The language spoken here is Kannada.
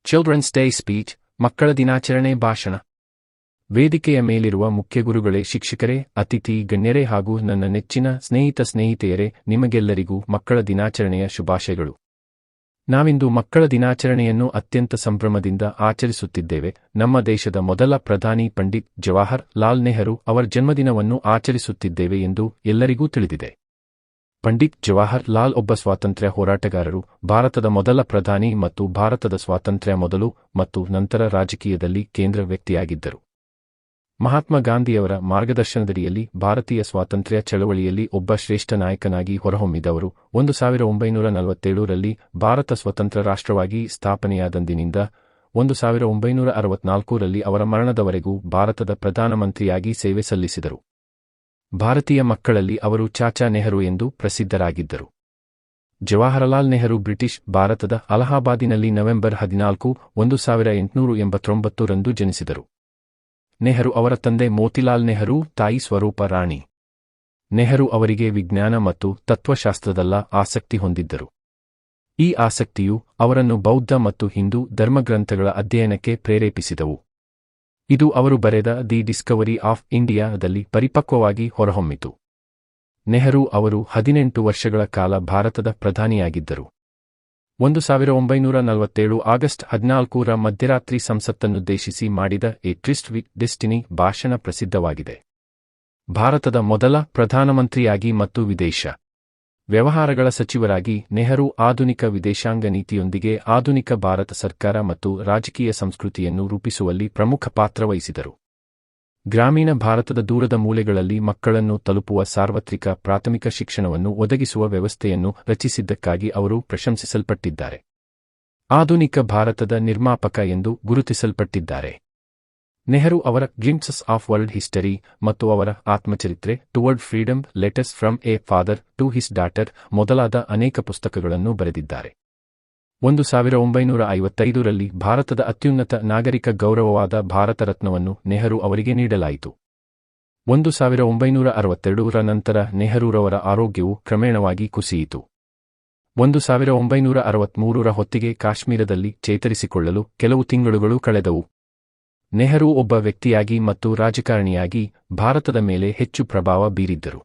ಚಿಲ್ಡ್ರನ್ಸ್ ಡೇ ಸ್ಪೀಚ್, ಮಕ್ಕಳ ದಿನಾಚರಣೆ ಭಾಷಣ. ವೇದಿಕೆಯ ಮೇಲಿರುವ ಮುಖ್ಯ ಗುರುಗಳೇ, ಶಿಕ್ಷಕರೇ, ಅತಿಥಿ ಗಣ್ಯರೇ ಹಾಗೂ ನನ್ನ ನೆಚ್ಚಿನ ಸ್ನೇಹಿತೆಯರೇ, ನಿಮಗೆಲ್ಲರಿಗೂ ಮಕ್ಕಳ ದಿನಾಚರಣೆಯ ಶುಭಾಶಯಗಳು. ನಾವಿಂದು ಮಕ್ಕಳ ದಿನಾಚರಣೆಯನ್ನು ಅತ್ಯಂತ ಸಂಭ್ರಮದಿಂದ ಆಚರಿಸುತ್ತಿದ್ದೇವೆ. ನಮ್ಮ ದೇಶದ ಮೊದಲ ಪ್ರಧಾನಿ ಪಂಡಿತ್ ಜವಾಹರ್ ಲಾಲ್ ನೆಹರು ಅವರ ಜನ್ಮದಿನವನ್ನು ಆಚರಿಸುತ್ತಿದ್ದೇವೆ ಎಂದು ಎಲ್ಲರಿಗೂ ತಿಳಿದಿದೆ. ಪಂಡಿತ್ ಜವಾಹರ್ ಲಾಲ್ ಒಬ್ಬ ಸ್ವಾತಂತ್ರ್ಯ ಹೋರಾಟಗಾರರು, ಭಾರತದ ಮೊದಲ ಪ್ರಧಾನಿ ಮತ್ತು ಭಾರತದ ಸ್ವಾತಂತ್ರ್ಯ ಮೊದಲು ಮತ್ತು ನಂತರ ರಾಜಕೀಯದಲ್ಲಿ ಕೇಂದ್ರ ವ್ಯಕ್ತಿಯಾಗಿದ್ದರು. ಮಹಾತ್ಮ ಗಾಂಧಿಯವರ ಮಾರ್ಗದರ್ಶನದಡಿಯಲ್ಲಿ ಭಾರತೀಯ ಸ್ವಾತಂತ್ರ್ಯ ಚಳವಳಿಯಲ್ಲಿ ಒಬ್ಬ ಶ್ರೇಷ್ಠ ನಾಯಕನಾಗಿ ಹೊರಹೊಮ್ಮಿದವರು. 1947ರಲ್ಲಿ ಭಾರತ ಸ್ವತಂತ್ರ ರಾಷ್ಟ್ರವಾಗಿ ಸ್ಥಾಪನೆಯಾದಂದಿನಿಂದ 1964ರಲ್ಲಿ ಅವರ ಮರಣದವರೆಗೂ ಭಾರತದ ಪ್ರಧಾನಮಂತ್ರಿಯಾಗಿ ಸೇವೆ ಸಲ್ಲಿಸಿದರು. ಭಾರತೀಯ ಮಕ್ಕಳಲ್ಲಿ ಅವರು ಚಾಚಾ ನೆಹರು ಎಂದು ಪ್ರಸಿದ್ಧರಾಗಿದ್ದರು. ಜವಾಹರಲಾಲ್ ನೆಹರು ಬ್ರಿಟಿಷ್ ಭಾರತದ ಅಲಹಾಬಾದಿನಲ್ಲಿ ನವೆಂಬರ್ 14, 1889ರಂದು ಜನಿಸಿದರು. ನೆಹರು ಅವರ ತಂದೆ ಮೋತಿಲಾಲ್ ನೆಹರು, ತಾಯಿ ಸ್ವರೂಪ ರಾಣಿ. ನೆಹರು ಅವರಿಗೆ ವಿಜ್ಞಾನ ಮತ್ತು ತತ್ವಶಾಸ್ತ್ರದಲ್ಲ ಆಸಕ್ತಿ ಹೊಂದಿದ್ದರು. ಈ ಆಸಕ್ತಿಯು ಅವರನ್ನು ಬೌದ್ಧ ಮತ್ತು ಹಿಂದೂ ಧರ್ಮಗ್ರಂಥಗಳ ಅಧ್ಯಯನಕ್ಕೆ ಪ್ರೇರೇಪಿಸಿದವು. ಇದು ಅವರು ಬರೆದ ದಿ ಡಿಸ್ಕವರಿ ಆಫ್ ಇಂಡಿಯಾದಲ್ಲಿ ಪರಿಪಕ್ವವಾಗಿ ಹೊರಹೊಮ್ಮಿತು. ನೆಹರು ಅವರು 18 ವರ್ಷಗಳ ಕಾಲ ಭಾರತದ ಪ್ರಧಾನಿಯಾಗಿದ್ದರು. 1947 ಆಗಸ್ಟ್ 14ರ ಮಧ್ಯರಾತ್ರಿ ಸಂಸತ್ತನ್ನುದ್ದೇಶಿಸಿ ಮಾಡಿದ ಎ ಟ್ರಿಸ್ಟ್ ವಿತ್ ಡೆಸ್ಟಿನಿ ಭಾಷಣ ಪ್ರಸಿದ್ಧವಾಗಿದೆ. ಭಾರತದ ಮೊದಲ ಪ್ರಧಾನಮಂತ್ರಿಯಾಗಿ ಮತ್ತು ವಿದೇಶ ವ್ಯವಹಾರಗಳ ಸಚಿವರಾಗಿ ನೆಹರು ಆಧುನಿಕ ವಿದೇಶಾಂಗ ನೀತಿಯೊಂದಿಗೆ ಆಧುನಿಕ ಭಾರತ ಸರ್ಕಾರ ಮತ್ತು ರಾಜಕೀಯ ಸಂಸ್ಕೃತಿಯನ್ನು ರೂಪಿಸುವಲ್ಲಿ ಪ್ರಮುಖ ಪಾತ್ರ ವಹಿಸಿದರು. ಗ್ರಾಮೀಣ ಭಾರತದ ದೂರದ ಮೂಲೆಗಳಲ್ಲಿ ಮಕ್ಕಳನ್ನು ತಲುಪುವ ಸಾರ್ವತ್ರಿಕ ಪ್ರಾಥಮಿಕ ಶಿಕ್ಷಣವನ್ನು ಒದಗಿಸುವ ವ್ಯವಸ್ಥೆಯನ್ನು ರಚಿಸಿದ್ದಕ್ಕಾಗಿ ಅವರು ಪ್ರಶಂಸಿಸಲ್ಪಟ್ಟಿದ್ದಾರೆ. ಆಧುನಿಕ ಭಾರತದ ನಿರ್ಮಾಪಕ ಎಂದು ಗುರುತಿಸಲ್ಪಟ್ಟಿದ್ದಾರೆ. ನೆಹರು ಅವರ ಗ್ಲಿಂಪ್ಸಸ್ ಆಫ್ ವರ್ಲ್ಡ್ ಹಿಸ್ಟರಿ ಮತ್ತು ಅವರ ಆತ್ಮಚರಿತ್ರೆ toward freedom, letters from a father to his daughter ಮೊದಲಾದ ಅನೇಕ ಪುಸ್ತಕಗಳನ್ನು ಬರೆದಿದ್ದಾರೆ. 1955ರಲ್ಲಿ ಭಾರತದ ಅತ್ಯುನ್ನತ ನಾಗರಿಕ ಗೌರವವಾದ ಭಾರತ ರತ್ನವನ್ನು ನೆಹರು ಅವರಿಗೆ ನೀಡಲಾಯಿತು. 1962ರ ನಂತರ ನೆಹರೂರವರ ಆರೋಗ್ಯವು ಕ್ರಮೇಣವಾಗಿ ಕುಸಿಯಿತು. 1963ರ ಹೊತ್ತಿಗೆ ಕಾಶ್ಮೀರದಲ್ಲಿ ಚೇತರಿಸಿಕೊಳ್ಳಲು ಕೆಲವು ತಿಂಗಳುಗಳು ಕಳೆದವು. ನೆಹರು ಒಬ್ಬ ವ್ಯಕ್ತಿಯಾಗಿ ಮತ್ತು ರಾಜಕಾರಣಿಯಾಗಿ ಭಾರತದ ಮೇಲೆ ಹೆಚ್ಚು ಪ್ರಭಾವ ಬೀರಿದ್ದರು.